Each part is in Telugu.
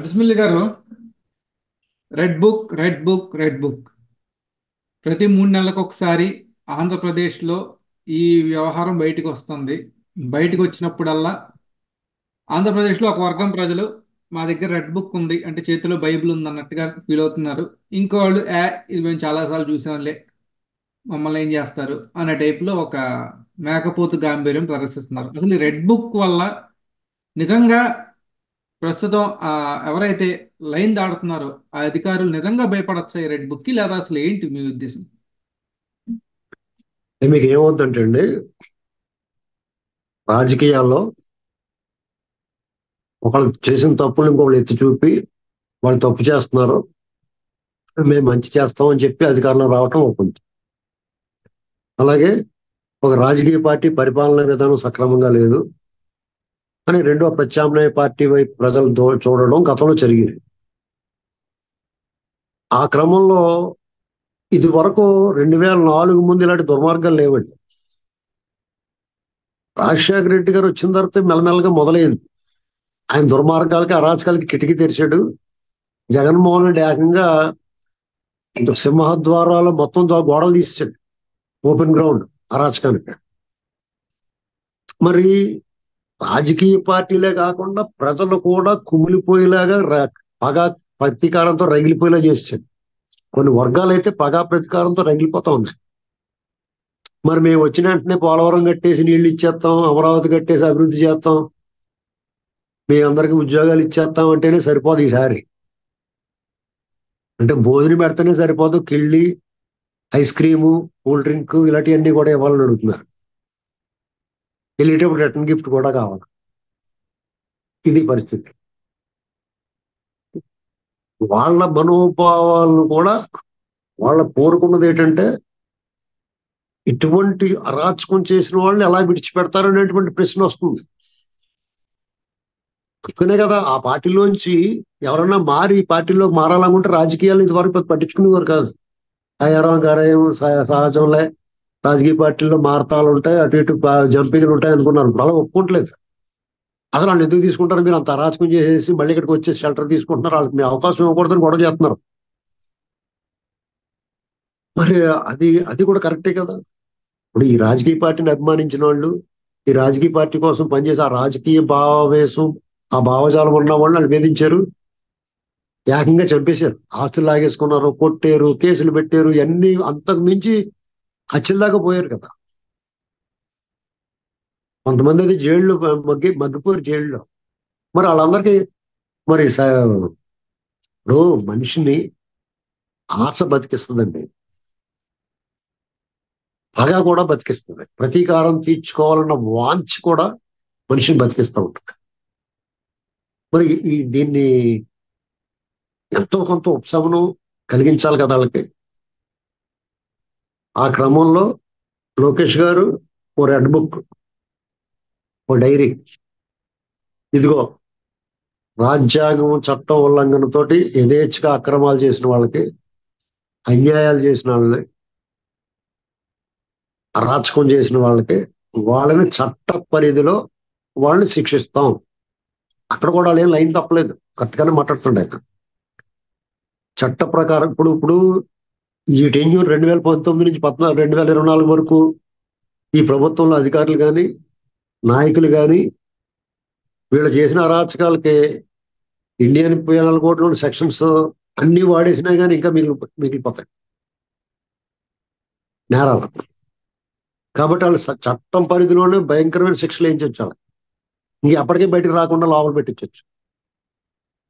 బిస్మిల్లి గారు, red book red book red book ప్రతి 3 నెలలకు ఒకసారి ఆంధ్రప్రదేశ్లో ఈ వ్యవహారం బయటికి వస్తుంది. బయటికి వచ్చినప్పుడల్లా ఆంధ్రప్రదేశ్లో ఒక వర్గం ప్రజలు మా దగ్గర రెడ్ బుక్ ఉంది అంటే చేతిలో బైబిల్ ఉంది అన్నట్టుగా ఫీల్ అవుతున్నారు. ఇంకో వాళ్ళు ఇది మేము చాలాసార్లు చూసాంలే, మమ్మల్ని ఏం చేస్తారు అనే టైప్లో ఒక మేకపోతు గాంభీర్యం ప్రదర్శిస్తున్నారు. అసలు ఈ రెడ్ బుక్ వల్ల నిజంగా ప్రస్తుతం ఎవరైతే లైన్ దాడుతున్నారో ఆ అధికారులు నిజంగా భయపడచ్చా ఈ రెడ్ బుక్ కి, లేదా అసలు ఏంటి మీ ఉద్దేశం? మీకు ఏమవుతుందంటే అండి, రాజకీయాల్లో ఒకళ్ళు చేసిన తప్పులు ఇంకొకళ్ళు ఎత్తి చూపి వాళ్ళు తప్పు చేస్తున్నారు, మేము మంచి చేస్తాం అని చెప్పి అధికారంలో రావటం అవుతుంది. అలాగే ఒక రాజకీయ పార్టీ పరిపాలన విధానం సక్రమంగా లేదు అని రెండో ప్రత్యామ్నాయ పార్టీ వైపు ప్రజలు చూడడం గతంలో జరిగింది. ఆ క్రమంలో ఇది వరకు 2004 ముందు ఇలాంటి దుర్మార్గాలు లేవండి. రాజశేఖర రెడ్డి గారు వచ్చిన తర్వాత మెల్లమెల్లగా మొదలైంది. ఆయన దుర్మార్గాలకి అరాచకాలకి కిటికీ తెరిచాడు. జగన్మోహన్ రెడ్డి ఏకంగా సింహద్వారాలు మొత్తం గోడలు తీసేసాడు, ఓపెన్ గ్రౌండ్ అరాచకానికి. మరి రాజకీయ పార్టీలే కాకుండా ప్రజలు కూడా కుమిలిపోయేలాగా పగ ప్రతీకారంతో రగిలిపోయేలా చేసాడు. కొన్ని వర్గాలు అయితే పగా ప్రతీకారంతో రగిలిపోతా ఉన్నాయి. మరి మేము వచ్చిన వెంటనే పోలవరం కట్టేసి నీళ్లు ఇచ్చేస్తాం, అమరావతి కట్టేసి అభివృద్ధి చేస్తాం, మీ అందరికి ఉద్యోగాలు ఇచ్చేస్తాం అంటేనే సరిపోదు. ఈసారి అంటే భోజనం పెడితేనే సరిపోదు, కిళ్ళి, ఐస్ క్రీము, కూల్ డ్రింక్ ఇలాంటివన్నీ కూడా ఇవ్వాలని అడుగుతున్నారు. వెళ్ళేటప్పుడు రిటర్న్ గిఫ్ట్ కూడా కావాలి. ఇది పరిస్థితి. వాళ్ళ మనోభావాలను కూడా వాళ్ళ కోరుకున్నది ఏంటంటే ఇటువంటి అరాచకం చేసిన వాళ్ళని ఎలా విడిచిపెడతారు అనేటువంటి ప్రశ్న వస్తుంది. అందుకనే కదా ఆ పార్టీలోంచి ఎవరన్నా మారి ఈ పార్టీలోకి మారాలనుకుంటే రాజకీయాలు ఇంతవరకు పట్టించుకునేవారు కాదు. అయ్యారాం గారేం సహజంలే, రాజకీయ పార్టీల్లో మారతాలు ఉంటాయి, అటు ఇటు జంపింగ్లు ఉంటాయి అనుకున్నారు. అలా ఒప్పుకోవట్లేదు. అసలు వాళ్ళు ఎందుకు తీసుకుంటారు? మీరు అంత అరాచకం చేసేసి మళ్ళీ ఇక్కడికి వచ్చే షెల్టర్ తీసుకుంటున్నారు, వాళ్ళకి మీ అవకాశం ఇవ్వకూడదని గొడవ చేస్తున్నారు. మరి అది అది కూడా కరెక్టే కదా. ఇప్పుడు ఈ రాజకీయ పార్టీని అభిమానించిన వాళ్ళు, ఈ రాజకీయ పార్టీ కోసం పనిచేసి ఆ రాజకీయ భావావేశం, ఆ భావజాలం ఉన్న వాళ్ళు వేధించారు, ఏకంగా చంపేశారు, ఆస్తులు లాగేసుకున్నారు, కొట్టారు, కేసులు పెట్టారు, ఇవన్నీ అంతకు మించి హత్యల దాకా పోయారు కదా. కొంతమంది అయితే జైళ్ళు మగ్గిపోయారు జైల్లో. మరి వాళ్ళందరికీ మరి ఇప్పుడు మనిషిని ఆశ బతికిస్తుందండి, పగ కూడా బతికిస్తుంది, ప్రతీకారం తీర్చుకోవాలన్న వాంఛ కూడా మనిషిని బతికిస్తూ ఉంటుంది. మరి దీన్ని ఎంతో కొంత ఉపశమనం కలిగించాలి కదా వాళ్ళకి. ఆ క్రమంలో లోకేష్ గారు ఓ రెడ్ బుక్, ఓ డైరీ, ఇదిగో రాజ్యాంగం చట్టం ఉల్లంఘనతోటి యథేచ్ఛగా అక్రమాలు చేసిన వాళ్ళకి, అన్యాయాలు చేసిన వాళ్ళని, అరాచకం చేసిన వాళ్ళని చట్ట పరిధిలో వాళ్ళని శిక్షిస్తాం. అక్కడ కూడా వాళ్ళు ఏం లైన్ తప్పలేదు, కరెక్ట్గానే మాట్లాడుతుండే. చట్ట ప్రకారం ఇప్పుడు ఈ టెన్యూర్ 2019 నుంచి 2024 వరకు ఈ ప్రభుత్వంలో అధికారులు కానీ నాయకులు కానీ వీళ్ళు చేసిన అరాచకాలకి ఇండియన్ పీనల్ కోడ్లోని సెక్షన్స్ అన్ని వాడేసినా కానీ ఇంకా మిగిలిపోతాయి నేరాలు. కాబట్టి వాళ్ళు చట్టం పరిధిలోనే భయంకరమైన శిక్షలు వేయించవచ్చు. ఇంక ఎప్పటికీ బయటకు రాకుండా లోపల పెట్టించవచ్చు.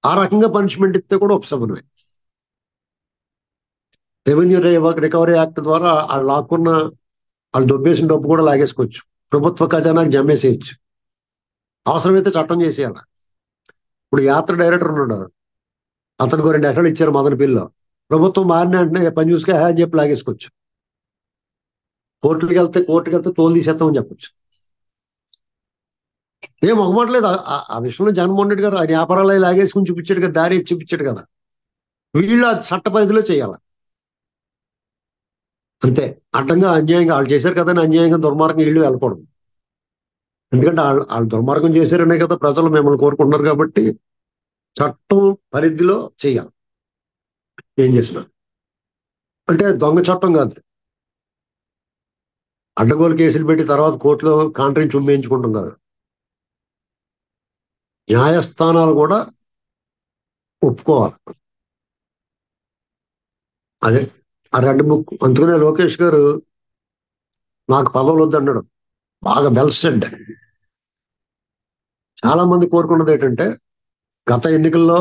ఆ రకంగా పనిష్మెంట్ ఇస్తే కూడా ఉపశమనమే. రెవెన్యూ రికవరీ యాక్ట్ ద్వారా వాళ్ళు లాక్కున్న, వాళ్ళు దొబ్బేసిన డబ్బు కూడా లాగేసుకోవచ్చు, ప్రభుత్వ ఖజానాకి జమ్మేసేయచ్చు, అవసరమైతే చట్టం చేసేయాలి. ఇప్పుడు యాత్ర డైరెక్టర్ ఉన్నాడు, అతనికి 2 ఎకరాలు ఇచ్చారు మదనపల్లిలో, ప్రభుత్వం మారిన వెంటనే పని చూసుకే అని చెప్పి లాగేసుకోవచ్చు. కోర్టుకి వెళ్తే తోలు తీసేస్తామని చెప్పొచ్చు. ఏం మొగమాటలేదు. ఆ విషయంలో జగన్మోహన్ రెడ్డి గారు ఆయన వ్యాపారాలు లాగేసుకుని చూపించాడు కదా, దారి చూపించాడు కదా. వీళ్ళు ఆ చట్ట పరిధిలో చేయాలి అంతే. అడ్డంగా అన్యాయంగా వాళ్ళు చేశారు కదా అని అన్యాయంగా దుర్మార్గం వీళ్ళు వెళ్ళకూడదు. ఎందుకంటే వాళ్ళు దుర్మార్గం చేశారనే కదా ప్రజలు మిమ్మల్ని కోరుకుంటున్నారు. కాబట్టి చట్టం పరిధిలో చేయాలి ఏం చేసినా. అంటే దొంగ చట్టం కాదు, అడ్డగోలు కేసులు పెట్టి తర్వాత కోర్టులో కాంట్రించి ఉమ్మేయించుకుంటాం కాదు. న్యాయస్థానాలు కూడా ఒప్పుకోవాలి. అదే ఆ రెడ్ బుక్. అందుకనే లోకేష్ గారు నాకు పదవులు వద్దన్నాడు, బాగా వెల్ సెడ్. చాలా మంది కోరుకున్నది ఏంటంటే గత ఎన్నికల్లో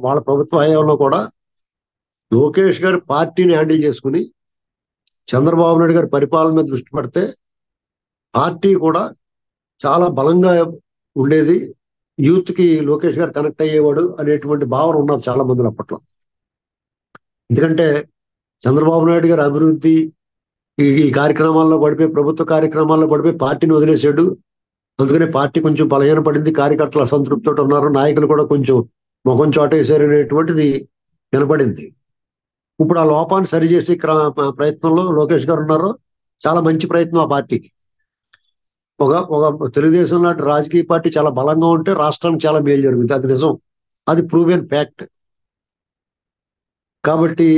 వాళ్ళ ప్రభుత్వ హయాంలో కూడా లోకేష్ గారు పార్టీని హ్యాండిల్ చేసుకుని చంద్రబాబు నాయుడు గారి పరిపాలన మీద దృష్టి పెడితే పార్టీ కూడా చాలా బలంగా ఉండేది, యూత్ కి లోకేష్ గారు కనెక్ట్ అయ్యేవాడు అనేటువంటి భావన ఉన్నది చాలా మందిలో అప్పట్లో. ఎందుకంటే చంద్రబాబు నాయుడు గారి అభివృద్ధి ఈ కార్యక్రమాల్లో పడిపోయి, ప్రభుత్వ కార్యక్రమాల్లో పడిపోయి పార్టీని వదిలేశాడు. అందుకనే పార్టీ కొంచెం బలహీనపడింది, కార్యకర్తలు అసంతృప్తితో ఉన్నారు, నాయకులు కూడా కొంచెం ముఖం చాటేశారు అనేటువంటిది వినపడింది. ఇప్పుడు ఆ లోపాన్ని సరిచేసే ప్రయత్నంలో లోకేష్ గారు ఉన్నారు. చాలా మంచి ప్రయత్నం ఆ పార్టీకి. ఒక ఒక తెలుగుదేశం లాంటి రాజకీయ పార్టీ చాలా బలంగా ఉంటే రాష్ట్రానికి చాలా మేలు జరుగుతుంది, అది నిజం, అది ప్రూవెన్ ఫ్యాక్ట్. కాబట్టి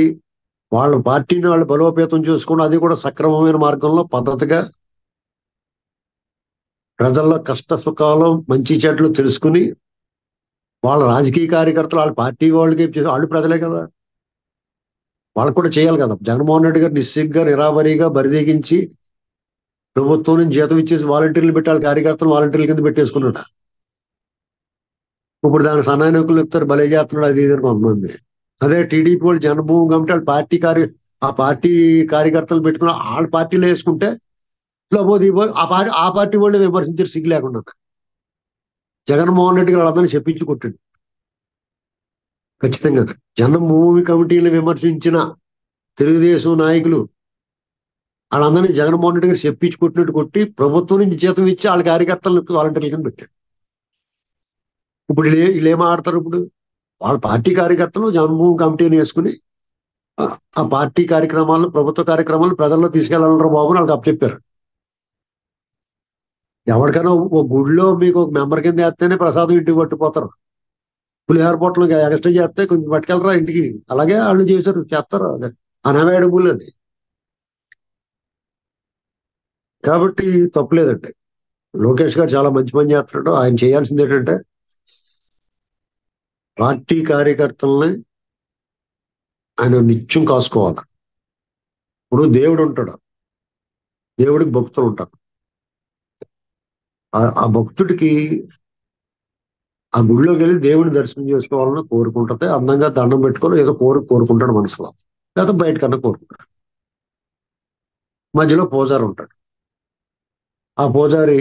వాళ్ళ పార్టీని వాళ్ళు బలోపేతం చేసుకుని అది కూడా సక్రమమైన మార్గంలో పద్ధతిగా ప్రజల్లో కష్ట సుఖాలు మంచి చెడ్లు తెలుసుకుని వాళ్ళ రాజకీయ కార్యకర్తలు వాళ్ళ పార్టీ వాళ్ళకి వాళ్ళు ప్రజలే కదా, వాళ్ళు కూడా చేయాలి కదా. జగన్మోహన్ రెడ్డి గారు నిస్సిగ్గా నిరాబరీగా బరిదెగించి ప్రభుత్వం నుంచి జీతం ఇచ్చేసి వాలంటీర్లు పెట్టి వాళ్ళ కార్యకర్తలు వాలంటీర్ల కింద పెట్టేసుకున్నాడు. ఇప్పుడు దాని సన్నాయకులు చెప్తారు భలే చేస్తున్నాడు అది ఇది అని కొంతమంది. అదే టీడీపీ వాళ్ళు జనభూమి కమిటీ వాళ్ళ ఆ పార్టీ కార్యకర్తలు పెట్టుకుని వాళ్ళ పార్టీలో వేసుకుంటే ఆ పార్టీ వాళ్ళు విమర్శించారు సిగ్గు లేకుండా. జగన్మోహన్ రెడ్డి గారు వాళ్ళందరినీ చెప్పించి కొట్టాడు ఖచ్చితంగా. జన్మభూమి కమిటీలు విమర్శించిన తెలుగుదేశం నాయకులు వాళ్ళందరినీ జగన్మోహన్ రెడ్డి గారు చెప్పించి కొట్టినట్టు కొట్టి ప్రభుత్వం నుంచి జీతం ఇచ్చి వాళ్ళ కార్యకర్తలకు వాలంటీర్ల కింద పెట్టాడు. ఇప్పుడు వీళ్ళు ఏం ఆడతారు? ఇప్పుడు వాళ్ళ పార్టీ కార్యకర్తలు జన్మభూమి కమిటీని వేసుకుని ఆ పార్టీ కార్యక్రమాలను, ప్రభుత్వ కార్యక్రమాలను ప్రజల్లో తీసుకెళ్లాలన్నారు బాబు వాళ్ళకి అప్పచెప్పారు. ఎవరికైనా ఒక గుడిలో మీకు ఒక మెంబర్ కింద వేస్తేనే ప్రసాదం ఇంటికి పట్టుకుపోతారు, పులిహార పొట్టలు ఎక్స్ట్రా చేస్తే కొంచెం పట్టుకెళ్ళరా ఇంటికి, అలాగే వాళ్ళు చేస్తారు అదే అనవేడబుల్ అది. కాబట్టి తప్పులేదండి, లోకేష్ గారు చాలా మంచి పని చేస్తున్నాడు. ఆయన చేయాల్సింది ఏంటంటే పార్టీ కార్యకర్తల్ని ఆయన నిత్యం కాసుకోవాలి. ఇప్పుడు దేవుడు ఉంటాడు, దేవుడికి భక్తులు ఉంటారు. ఆ భక్తుడికి ఆ గుడిలోకి వెళ్ళి దేవుడిని దర్శనం చేసుకోవాలని కోరుకుంటే అందంగా దండం పెట్టుకొని ఏదో కోరుకుంటాడు మనసులో, లేదా బయటకన్నా కోరుకుంటాడు. మధ్యలో పూజారి ఉంటాడు, ఆ పూజారి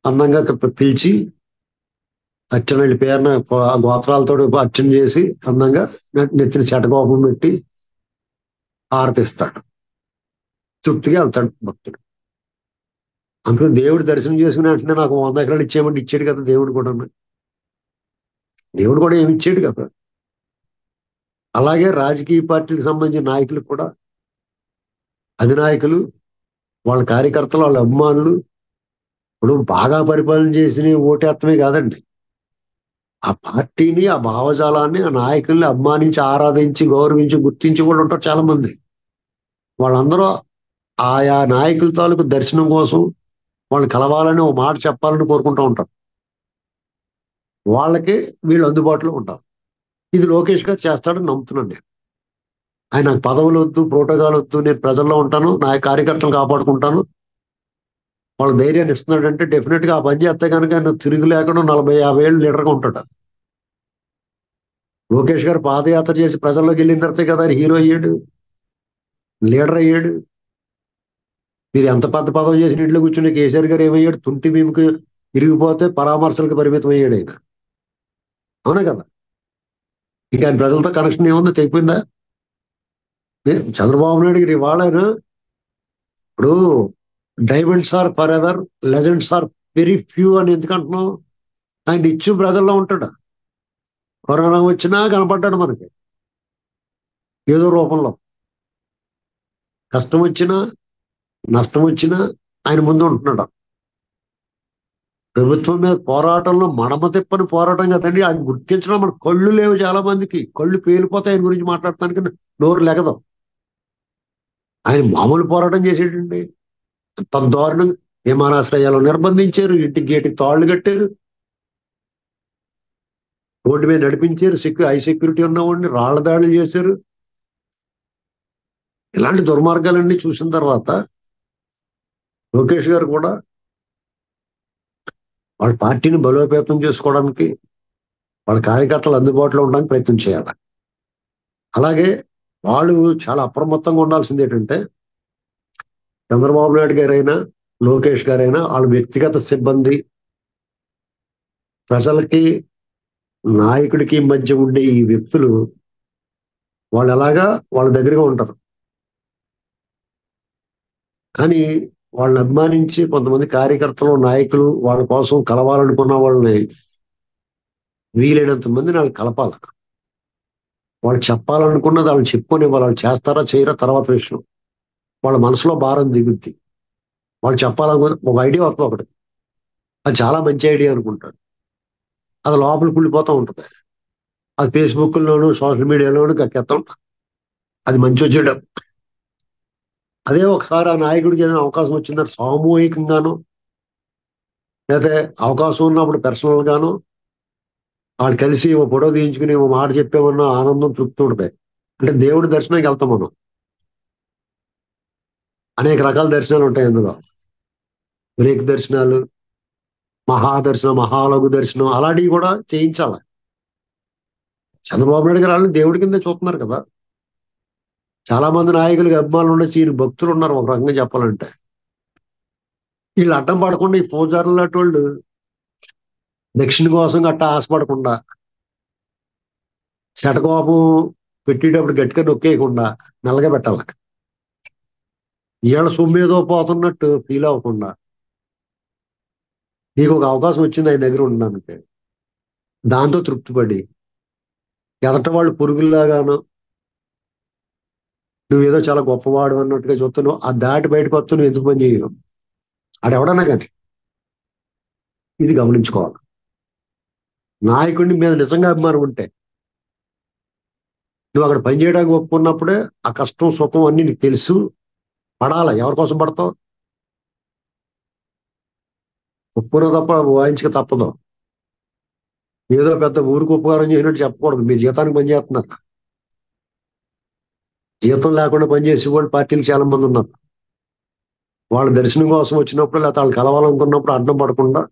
అందంగా పిలిచి అర్చన పేరున గోత్రాలతో అర్చన చేసి అందంగా నెత్తిన శటకోపం పెట్టి ఆరతిస్తాడు, తృప్తిగా వెళ్తాడు భక్తుడు. అందుకని దేవుడు దర్శనం చేసుకుని వెంటనే నాకు 100 ఎకరాలు ఇచ్చేయమంటే ఇచ్చాడు కదా దేవుడు కూడా. దేవుడు కూడా ఏమి ఇచ్చాడు కదా. అలాగే రాజకీయ పార్టీలకు సంబంధించిన నాయకులు కూడా, అధినాయకులు, వాళ్ళ కార్యకర్తలు, వాళ్ళ అభిమానులు ఇప్పుడు బాగా పరిపాలన చేసిన ఓటేత్తమే కాదండి, ఆ పార్టీని, ఆ భావజాలాన్ని, ఆ నాయకుల్ని అభిమానించి ఆరాధించి గౌరవించి గుర్తించి కూడా ఉంటారు చాలా మంది. వాళ్ళందరూ ఆయా నాయకుల తాలూకు దర్శనం కోసం వాళ్ళు కలవాలని ఒక మాట చెప్పాలని కోరుకుంటూ ఉంటారు. వాళ్ళకి వీళ్ళు అందుబాటులో ఉంటారు. ఇది లోకేష్ గారు చేస్తాడని నమ్ముతున్నాను నేను. ఆయన నాకు పదవులు వద్దు, ప్రోటోకాల్ వద్దు, నేను ప్రజల్లో ఉంటాను, నా కార్యకర్తలు కాపాడుకుంటాను, వాళ్ళ ధైర్యాన్ని ఇస్తున్నాడంటే డెఫినెట్ గా ఆ పని చేస్తే కనుక ఆయన తిరిగి లేకుండా 40-50 ఏళ్ళు లీడర్గా ఉంటాడు. లోకేష్ గారు పాదయాత్ర చేసి ప్రజల్లోకి వెళ్ళిన తర్వాతే కదా ఆయన హీరో అయ్యాడు, లీడర్ అయ్యాడు. మీరు ఎంత పెద్ద పదవి చేసిన ఇంట్లో కూర్చుని కేసీఆర్ గారు ఏమయ్యాడు? తుంటి భీముకి ఇరిగిపోతే పరామర్శలకు పరిమితం అయ్యాడు ఆయన, అవునా కదా. ఇంకా ఆయన ప్రజలతో కనెక్షన్ ఏముందో తెగిపోయిందా? చంద్రబాబు నాయుడు గారు ఇవాళ ఇప్పుడు diamonds are forever, legends are very few అని ఎందుకు అంటున్నాం? ఆయన నిత్యం ప్రజల్లో ఉంటాడు, కరోనా వచ్చినా కనపడ్డాడు మనకి ఏదో రూపంలో. కష్టం వచ్చినా నష్టం వచ్చినా ఆయన ముందు ఉంటున్నాడు. ప్రభుత్వం మీద పోరాటంలో మడమ తిప్పని పోరాటం కదండి. ఆయన గుర్తించడం మన కళ్ళు లేవు, చాలా మందికి కళ్ళు పేలిపోతాయి ఆయన గురించి మాట్లాడటానికి, నోరు లెగదు. ఆయన మామూలు పోరాటం చేసేటండి. దారుణంగా విమానాశ్రయాలు నిర్బంధించారు, ఇంటి గేటుకి తాళ్లు కట్టారు, రోడ్డు మీద నడిపించారు, హై సెక్యూరిటీ ఉన్నవాడిని రాళ్ల దాడులు చేశారు. ఇలాంటి దుర్మార్గాలన్నీ చూసిన తర్వాత లోకేష్ గారు కూడా వాళ్ళ పార్టీని బలోపేతం చేసుకోవడానికి, వాళ్ళ కార్యకర్తలు అందుబాటులో ఉండడానికి ప్రయత్నం చేయాలి. అలాగే వాళ్ళు చాలా అప్రమత్తంగా ఉండాల్సింది ఏంటంటే, చంద్రబాబు నాయుడు గారైనా లోకేష్ గారైనా వాళ్ళ వ్యక్తిగత సిబ్బంది, ప్రజలకి నాయకుడికి మధ్య ఉండే ఈ వ్యక్తులు, వాళ్ళు ఎలాగా వాళ్ళ దగ్గరగా ఉంటారు. కానీ వాళ్ళని అభిమానించి కొంతమంది కార్యకర్తలు, నాయకులు వాళ్ళ కోసం కలవాలనుకున్న వాళ్ళని వీలైనంత మంది నాకు కలపాలి. వాళ్ళు చెప్పాలనుకున్నది వాళ్ళు చెప్పుకొని వాళ్ళు చేస్తారా చేయరా తర్వాత విషయం. వాళ్ళ మనసులో భారం దిగుద్ది. వాళ్ళు చెప్పాలనుకున్న ఒక ఐడియా వస్తుంది ఒకటి, అది చాలా మంచి ఐడియా అనుకుంటారు, అది లోపల కుళ్ళిపోతూ ఉంటుంది. అది ఫేస్బుక్లోను సోషల్ మీడియాలోను కక్కేస్తూ ఉంటుంది. అది మంచి వచ్చేయడం. అదే ఒకసారి ఆ నాయకుడికి ఏదైనా అవకాశం వచ్చిందంటే సామూహికంగాను, లేదా అవకాశం ఉన్నప్పుడు పర్సనల్ గాను వాళ్ళు కలిసి ఓ ఫోటో తీయించుకుని ఓ మాట చెప్పామన్న ఆనందం, తృప్తి ఉంటాయి. అంటే దేవుడి దర్శనానికి వెళ్తాం మనం. అనేక రకాల దర్శనాలు ఉంటాయి అందులో. బ్రేక్ దర్శనాలు, మహాదర్శనం, మహాలఘు దర్శనం, అలాంటివి కూడా చేయించాలి. చంద్రబాబు నాయుడు గారు వాళ్ళని దేవుడి కింద చూస్తున్నారు కదా. చాలా మంది నాయకులకి అభిమానులు ఉండొచ్చు, వీళ్ళు భక్తులు ఉన్నారు ఒక రకంగా చెప్పాలంటే. వీళ్ళు అడ్డం పడకుండా ఈ పూజారులు లాంటి వాళ్ళు దక్షిణ కోసం గట్టా ఆశపడకుండా, శటకోపం పెట్టేటప్పుడు గట్టిగా నొక్కేయకుండా మెల్లగా పెట్టాలి. వీళ్ళ సొమ్మేదో పోతున్నట్టు ఫీల్ అవ్వకుండా, నీకు ఒక అవకాశం వచ్చింది ఆయన దగ్గర ఉండడానికి, దాంతో తృప్తిపడి, ఎదట వాళ్ళు పురుగుల్లాగాను నువ్వేదో చాలా గొప్పవాడు అన్నట్టుగా చూస్తున్నావు, ఆ దాటి బయటకు వస్తూ నువ్వు ఎందుకు పని చేయవు అది ఎవడన్నా కానీ. ఇది గమనించుకోవాలి. నాయకుడిని మీద నిజంగా అభిమానం ఉంటే నువ్వు అక్కడ పని చేయడానికి ఒప్పుకున్నప్పుడే ఆ కష్టం సుఖం అన్ని నీకు తెలుసు. పడాలా, ఎవరి కోసం పడతావు? ఒప్పుకున్న తప్ప వాయించక తప్పదు. ఏదో పెద్ద ఊరికి ఉపకారం చేసినట్టు చెప్పకూడదు. మీరు జీతానికి పని చేస్తున్నారు, జీతం లేకుండా పనిచేసే వాళ్ళు పార్టీలు చాలా మంది ఉన్నారు. వాళ్ళ దర్శనం కోసం వచ్చినప్పుడు, లేకపోతే వాళ్ళు కలవాలనుకున్నప్పుడు అడ్డం పడకుండా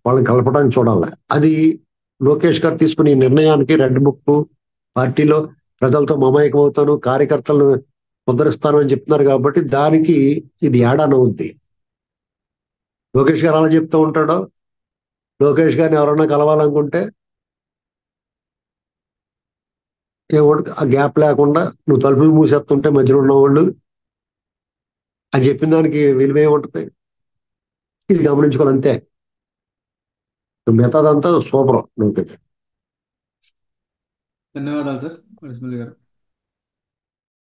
వాళ్ళని కలపడానికి చూడాలి. అది లోకేష్ గారు తీసుకునే ఈ నిర్ణయానికి, రెడ్ బుక్ పార్టీలో ప్రజలతో మమేకం అవుతాను, కార్యకర్తలను ముద్రిస్తాను అని చెప్తున్నారు కాబట్టి దానికి ఇది ఏడానవుద్ది. లోకేష్ గారు అలా చెప్తూ ఉంటాడో, లోకేష్ గారిని ఎవరన్నా కలవాలనుకుంటే ఆ గ్యాప్ లేకుండా నువ్వు తలుపులు మూసేస్తుంటే మధ్యలో ఉన్నవాళ్ళు అని చెప్పిన దానికి విలువ ఏముంటుంది? ఇది గమనించుకోవాలి అంతే. మిగతాదంతా సూపర్ లోకేష్. ధన్యవాదాలు సార్ నరసింహులు గారు.